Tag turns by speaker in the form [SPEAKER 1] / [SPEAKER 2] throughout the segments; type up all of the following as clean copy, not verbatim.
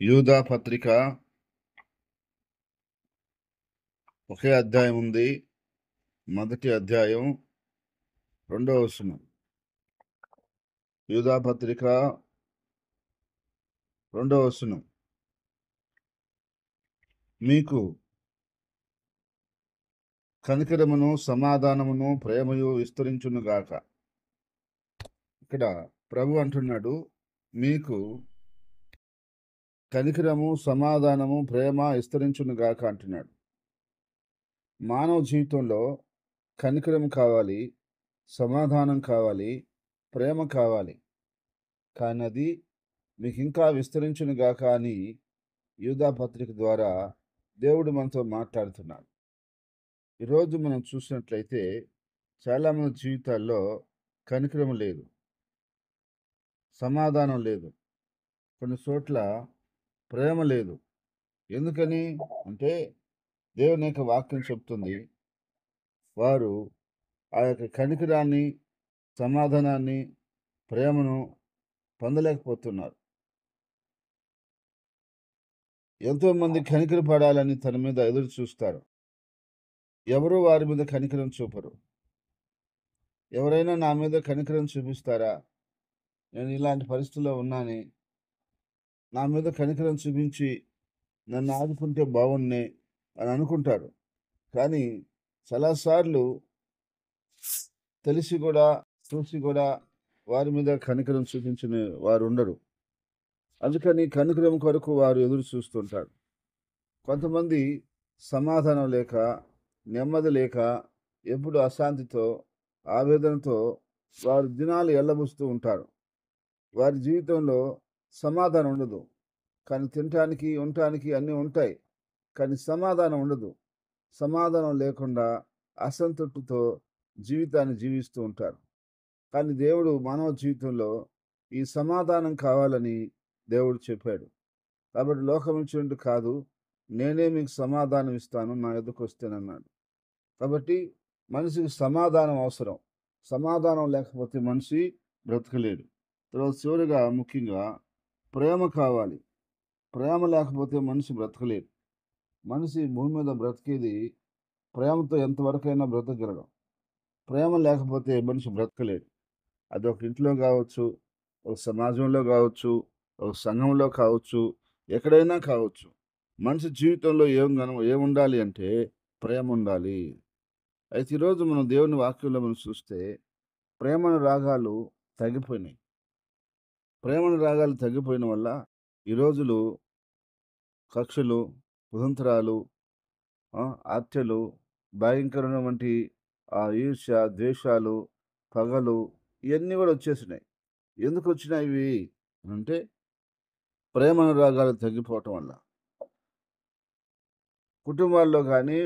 [SPEAKER 1] యూదా పత్రిక ఒకే అధ్యాయం ఉంది. మొదటి అధ్యాయం 2వ వచనం. యూదా పత్రిక 2వ వచనం. మీకు కనికరమును సమాధానమును ప్రేమయు విస్తరించునుగాక. ఇక్కడ ప్రభు అంటున్నాడు, మీకు కనికరము సమాధానము ప్రేమ విస్తరించునుగాక అంటున్నాడు. మానవ జీవితంలో కనికరం కావాలి, సమాధానం కావాలి, ప్రేమ కావాలి. కానీ అది మీకు ఇంకా విస్తరించునుగాక అని యూదా పత్రిక ద్వారా దేవుడు మనతో మాట్లాడుతున్నాడు. ఈరోజు మనం చూసినట్లయితే చాలామంది జీవితాల్లో కనికరం లేదు, సమాధానం లేదు, కొన్ని చోట్ల ప్రేమ లేదు. ఎందుకని అంటే దేవుని యొక్క వాక్యం చెప్తుంది, వారు ఆ యొక్క కనికరాన్ని, సమాధానాన్ని, ప్రేమను పొందలేకపోతున్నారు. ఎంతోమంది కనికరపడాలని తన మీద ఎదురు చూస్తారు. ఎవరు వారి మీద కనికరం చూపరు. ఎవరైనా నా మీద కనికరం చూపిస్తారా? నేను ఇలాంటి పరిస్థితుల్లో ఉన్నానే, నా మీద కనికరం చూపించి నన్ను ఆదుకుంటే బాగున్నే అని అనుకుంటారు. కానీ చాలాసార్లు తెలిసి కూడా, చూసి కూడా వారి మీద కనికరం చూపించిన వారు ఉండరు. అందుకని కనికరం కొరకు వారు ఎదురు చూస్తుంటారు. కొంతమంది సమాధానం లేక, నెమ్మది లేక, ఎప్పుడు అశాంతితో, ఆవేదనతో వారు దినాలు ఎల్లబుస్తూ ఉంటారు. వారి జీవితంలో సమాధానం ఉండదు. కానీ తినటానికి, ఉండటానికి అన్నీ ఉంటాయి. కానీ సమాధానం ఉండదు. సమాధానం లేకుండా అసంతృప్తితో జీవితాన్ని జీవిస్తూ ఉంటారు. కానీ దేవుడు మానవ జీవితంలో ఈ సమాధానం కావాలని దేవుడు చెప్పాడు. కాబట్టి లోకం ఇచ్చినట్టు కాదు, నేనే మీకు సమాధానం ఇస్తాను నా యొద్దకు వస్తేనన్నాడు. కాబట్టి మనిషికి సమాధానం అవసరం. సమాధానం లేకపోతే మనిషి బ్రతకలేడు. తర్వాత చివరిగా ముఖ్యంగా ప్రేమ కావాలి. ప్రేమ లేకపోతే మనిషి బ్రతకలేడు. మనిషి భూమి మీద బ్రతికేది ప్రేమతో ఎంతవరకైనా బ్రతకగలడు. ప్రేమ లేకపోతే మనిషి బ్రతకలేడు. అది ఒక ఇంట్లో కావచ్చు, ఒక సమాజంలో కావచ్చు, ఒక సంఘంలో కావచ్చు, ఎక్కడైనా కావచ్చు. మనిషి జీవితంలో ఏముండాలి అంటే ప్రేమ ఉండాలి. అయితే ఈరోజు మనం దేవుని వాక్యంలో మనం చూస్తే ప్రేమను రాగాలు తగ్గిపోయినాయి. ప్రేమను రాగాలు తగ్గిపోయిన వల్ల ఈ రోజులు కక్షలు, కుతంత్రాలు, హత్యలు, భయంకరమైన వంటి ఈర్ష్య, ద్వేషాలు, పగలు ఇయన్నీ గూడా వచ్చేసినాయి. ఎందుకొచ్చినాయి ఇవి అంటే ప్రేమానురాగాలు తగ్గిపోవటం వల్ల. కుటుంబాల్లో గానీ,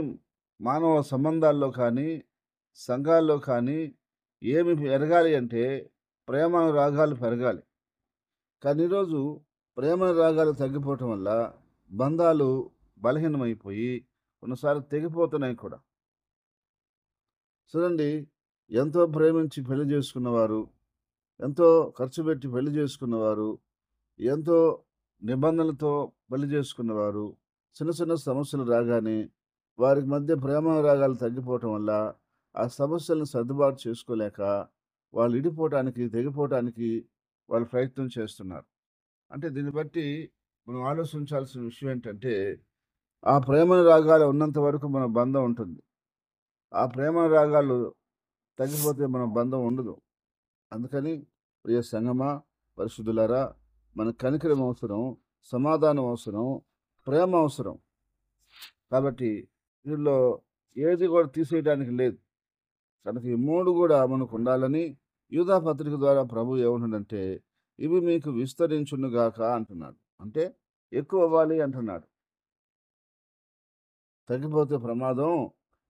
[SPEAKER 1] మానవ సంబంధాల్లో కానీ, సంఘాల్లో కానీ ఏమి పెరగాలి అంటే ప్రేమానురాగాలు పెరగాలి. కానీ ఈరోజు ప్రేమానురాగాలు తగ్గిపోవటం వల్ల బంధాలు బలహీనమైపోయి కొన్నిసార్లు తెగిపోతున్నాయి కూడా. చూడండి, ఎంతో ప్రేమించి పెళ్లి చేసుకున్నవారు, ఎంతో ఖర్చు పెట్టి పెళ్లి చేసుకున్నవారు, ఎంతో నిబంధనలతో పెళ్లి చేసుకున్నవారు, చిన్న చిన్న సమస్యలు రాగానే వారికి మధ్య ప్రేమానురాగాలు తగ్గిపోవటం వల్ల ఆ సమస్యలను సర్దుబాటు చేసుకోలేక వాళ్ళు ఇడిపోవటానికి, తెగిపోవటానికి వాళ్ళు ప్రయత్నం చేస్తున్నారు. అంటే దీన్ని బట్టి మనం ఆలోచించాల్సిన విషయం ఏంటంటే, ఆ ప్రేమానురాగాలు ఉన్నంత వరకు మన బంధం ఉంటుంది. ఆ ప్రేమానురాగాలు తగ్గిపోతే మన బంధం ఉండదు. అందుకని ప్రియ సంగమా, పరిశుద్ధులారా, మనకు కనికరం అవసరం, సమాధానం అవసరం, ప్రేమ అవసరం. కాబట్టి వీళ్ళలో ఏది కూడా తీసేయడానికి లేదు. కనుక ఈ 3 గూడా మనకుండాలని యూదా పత్రిక ద్వారా ప్రభువు ఏమంటున్నాడంటే, ఇవి మీకు విస్తరించునుగాక అంటున్నాడు. అంటే ఎక్కువ అవ్వాలి అంటున్నాడు. తగ్గిపోతే ప్రమాదం,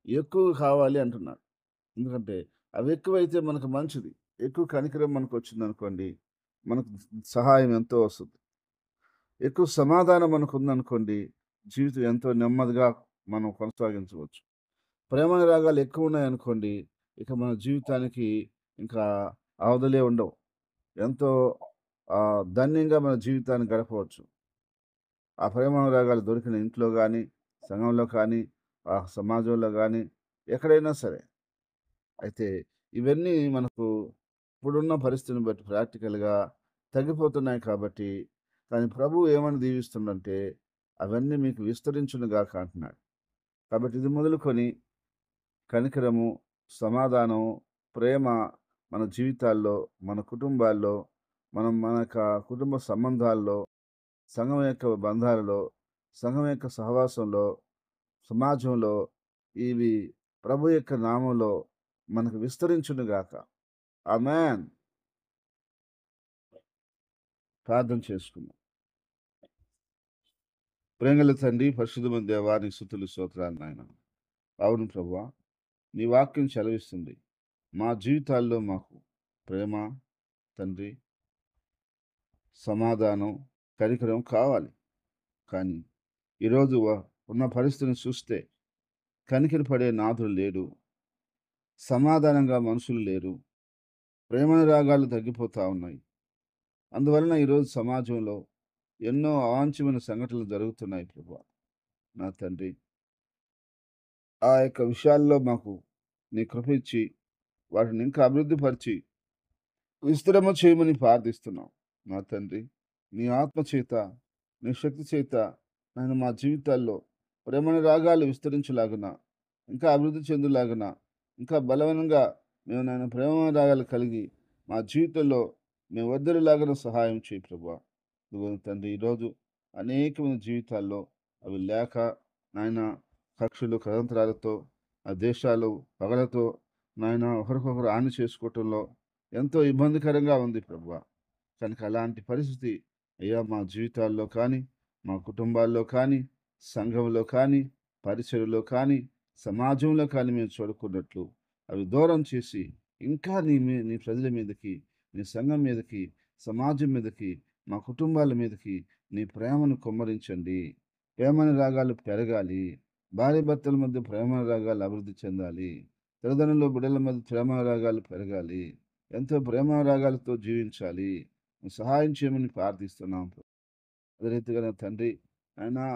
[SPEAKER 1] ఎక్కువ కావాలి అంటున్నాడు. ఎందుకంటే అవి ఎక్కువైతే మనకు మంచిది. ఎక్కువ కనికరం మనకొచ్చిందనుకోండి, మనకు సహాయం ఎంతో వస్తది. ఎక్కువ సమాధానం మనకుందనుకోండి, జీవితం ఎంతో నెమ్మదిగా మనం కొనసాగించవచ్చు. ప్రేమానురాగాలు ఎక్కువున్నాయనుకోండి, ఇక మన జీవితానికి ఇంకా అవధులే ఉండవు. ఎంతో ధన్యంగా మన జీవితాన్ని గడపవచ్చు. ఆ ప్రేమానురాగాలు దొరికిన ఇంట్లో గానీ, సంఘంలో కానీ, ఆ సమాజంలో గానీ, ఎక్కడైనా సరే. అయితే ఇవన్నీ మనకు ఇప్పుడున్న పరిస్థితిని బట్టి ప్రాక్టికల్‌గా తగ్గిపోతున్నాయి కాబట్టి, కానీ ప్రభువు ఏమని దీవిస్తుండంటే, అవన్నీ మీకు విస్తరించును గాక అంటున్నాడు. కాబట్టి ఇది మొదలుకొని కనికరము, సమాధానం, ప్రేమ మన జీవితాల్లో, మన కుటుంబాల్లో, మన యొక్క కుటుంబ సంబంధాల్లో, సంఘం యొక్క బంధాలలో, సంఘం యొక్క సహవాసంలో, సమాజంలో ఇవి ప్రభు యొక్క నామంలో మనకు విస్తరించును గాక. ఆమేన్. ప్రార్థన చేసుకుందాం. ప్రేమగల తండ్రి, పరిశుద్ధమైన దేవా నీకు స్తుతులు, స్తోత్రాలు నాయన. అవును ప్రభువా, నీ వాక్యం సెలవిస్తుంది. మా జీవితాల్లో మాకు ప్రేమ, తండ్రి, సమాధానం, కనికరం కావాలి. కానీ ఈరోజు ఉన్న పరిస్థితిని చూస్తే కనికరపడే నాథుడు లేడు. సమాధానంగా మనుషులు లేరు. ప్రేమానురాగాలు తగ్గిపోతా ఉన్నాయి. అందువలన ఈరోజు సమాజంలో ఎన్నో అవాంఛనీయమైన సంఘటనలు జరుగుతున్నాయి ప్రభువా. నా తండ్రి, ఆ యొక్క విషయాల్లో మాకు నీ కృప ఇచ్చి, వాటిని ఇంకా అభివృద్ధి పరిచి, విస్తరమ చేయమని ప్రార్థిస్తున్నాం. నా తండ్రి, నీ ఆత్మ చేత, నీ శక్తి చేత నాయన మా జీవితాల్లో ప్రేమానురాగాలు విస్తరించులాగున, ఇంకా అభివృద్ధి చెందులాగున, ఇంకా బలవనంగా మేము నాయన ప్రేమానురాగాలు కలిగి మా జీవితంలో మేము వర్ధిల్లులాగున సహాయం చేయి ప్రభువా. ఇదిగో తండ్రి, ఈరోజు అనేకమైన జీవితాల్లో అవి లేక నాయన కక్షలు, కతంత్రాలతో, ఆ దేశాలు పగలతో నాయన ఒకరికొకరు హాని చేసుకోవటంలో ఎంతో ఇబ్బందికరంగా ఉంది ప్రభువా. కనుక అలాంటి పరిస్థితి అయ్యా మా జీవితాల్లో కానీ, మా కుటుంబాల్లో కానీ, సంఘంలో కానీ, పరిచర్యలో కానీ, సమాజంలో కానీ మేము చూడకున్నట్లు అవి దూరం చేసి ఇంకా నీ ప్రజల మీదకి, నీ సంఘం మీదకి, సమాజం మీదకి, మా కుటుంబాల మీదకి నీ ప్రేమను కుమ్మరించండి. ప్రేమానురాగాలు పెరగాలి. భార్యాభర్తల మధ్య ప్రేమానురాగాలు అభివృద్ధి చెందాలి. తల్లిదండ్రులు, బిడ్డల మధ్య ప్రేమానురాగాలు పెరగాలి. ఎంతో ప్రేమానురాగాలతో జీవించాలి. నువ్వు సహాయం చేయమని ప్రార్థిస్తున్నాం. అదే రీతిగా నా తండ్రి, నాయనా,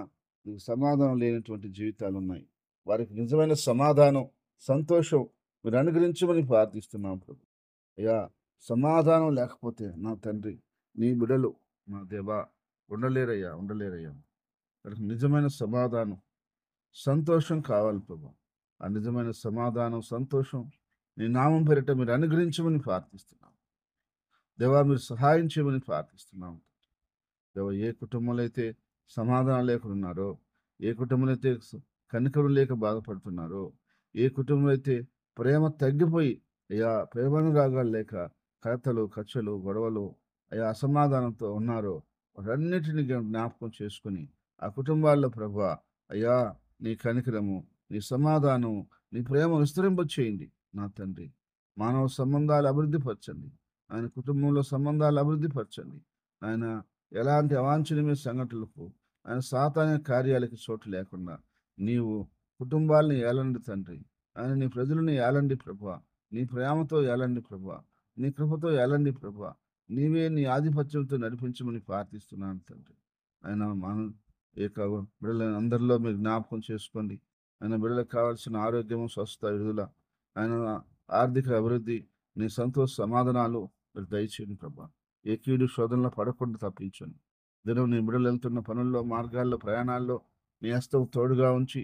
[SPEAKER 1] నీకు సమాధానం లేనటువంటి జీవితాలున్నాయి. వారికి నిజమైన సమాధానం, సంతోషం మీరు అనుగ్రహించమని ప్రార్థిస్తున్నాం ప్రభు. అయ్యా, సమాధానం లేకపోతే నా తండ్రి, నీ బిడ్డలు నా దేవా ఉండలేరయ్యా, ఉండలేరయ్యా. వారికి నిజమైన సమాధానం, సంతోషం కావాలి ప్రభు. ఆ నిజమైన సమాధానం, సంతోషం నీ నామం పేరిట మీరు అనుగ్రహించమని ప్రార్థిస్తున్నాం. దేవా, మీరు సహాయం చేయమని ప్రార్థిస్తున్నాం. దేవా, ఏ కుటుంబంలో అయితే సమాధానం లేకుండా ఉన్నారో, ఏ కుటుంబంలో అయితే కనికరం లేక బాధపడుతున్నారో, ఏ కుటుంబంలో అయితే ప్రేమ తగ్గిపోయి అయ్యా ప్రేమానురాగాలు లేక కలతలు, కక్షలు, గొడవలు, అయ్యా అసమాధానంతో ఉన్నారో, వాటన్నిటిని జ్ఞాపకం చేసుకొని ఆ కుటుంబాల్లో ప్రభువా అయ్యా నీ కనికరము, నీ సమాధానం, నీ ప్రేమ విస్తరింపచేయండి నా తండ్రి. మానవ సంబంధాలు అభివృద్ధి పరచండి. ఆయన కుటుంబంలో సంబంధాలు అభివృద్ధి పరచండి. ఆయన ఎలాంటి అవాంఛనీయమైన సంఘటనలకు, ఆయన సాతాన్య కార్యాలకి చోటు లేకుండా నీవు కుటుంబాలను ఏలండి తండ్రి. ఆయన నీ ప్రజలను ఏలండి ప్రభువా. నీ ప్రేమతో ఏలండి ప్రభువా. నీ కృపతో ఏలండి ప్రభువా. నీవే నీ ఆధిపత్యంతో నడిపించమని ప్రార్థిస్తున్నాను తండ్రి. ఆయన మన యొక్క బిడ్డలను అందరిలో మీరు జ్ఞాపకం చేసుకోండి. ఆయన బిడ్డలకు కావాల్సిన ఆరోగ్యము, స్వస్థత, విడుదల, ఆయన ఆర్థిక అభివృద్ధి, నీ సంతోష సమాధానాలు మీరు దయచేయండి ప్రభా. ఏ కీడు శోధనలో పడకుండా తప్పించండి. దినం నీ బిడ్డలు వెళ్తున్న పనుల్లో, మార్గాల్లో, ప్రయాణాల్లో నీ హస్తం తోడుగా ఉంచి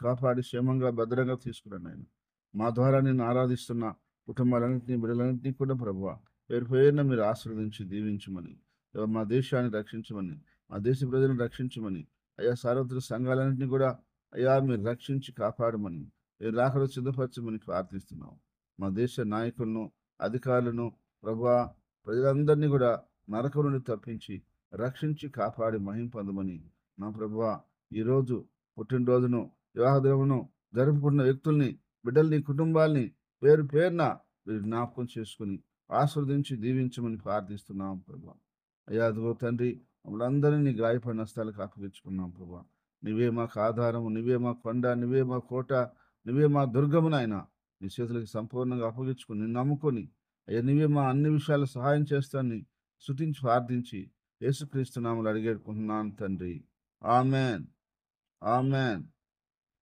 [SPEAKER 1] కాపాడి క్షేమంగా భద్రంగా తీసుకురండి ఆయన. మా ద్వారా నేను ఆరాధిస్తున్న కుటుంబాలన్నింటినీ, బిడ్డలన్నింటినీ కూడా ప్రభువా పేరు పేరున మీరు ఆశీర్వదించి దీవించమని, మా దేశాన్ని రక్షించమని, మా దేశ ప్రజలను రక్షించమని, అయ్యా సార్వత్రిక సంఘాలన్నింటినీ కూడా అయ్యా మీరు రక్షించి కాపాడమని, మీరు రాకడ సిద్ధపరచమని ప్రార్థిస్తున్నాం. మా దేశ నాయకులను, అధికారులను ప్రభువా ప్రజలందరినీ కూడా నరకం నుండి తప్పించి రక్షించి కాపాడి మహిమ పొందమని నా ప్రభువా ఈరోజు పుట్టినరోజును, వివాహ దినమును జరుపుకున్న వ్యక్తుల్ని, బిడ్డల్ని, కుటుంబాల్ని పేరు పేరున మీరు జ్ఞాపకం చేసుకుని ఆస్వాదించి దీవించమని ప్రార్థిస్తున్నాం ప్రభా. అయ్యా అదిగో తండ్రి, మమ్మల్ని అందరినీ గాయపడిన స్థలాలకు అప్పగించుకున్నాం ప్రభా. నువ్వే మాకు ఆధారము, నువ్వే మా కొండ, నువ్వే మా కోట, నువ్వే మా దుర్గము నాయన. నీ చేతులకి సంపూర్ణంగా అప్పగించుకుని నిన్ను నమ్ముకొని అయ్యా నువ్వే మా అన్ని విషయాలు సహాయం చేస్తానని స్తుతించి ప్రార్థించి యేసుక్రీస్తు నామములో అడిగేడుకుంటున్నాను తండ్రి. ఆమేన్. ఆమేన్.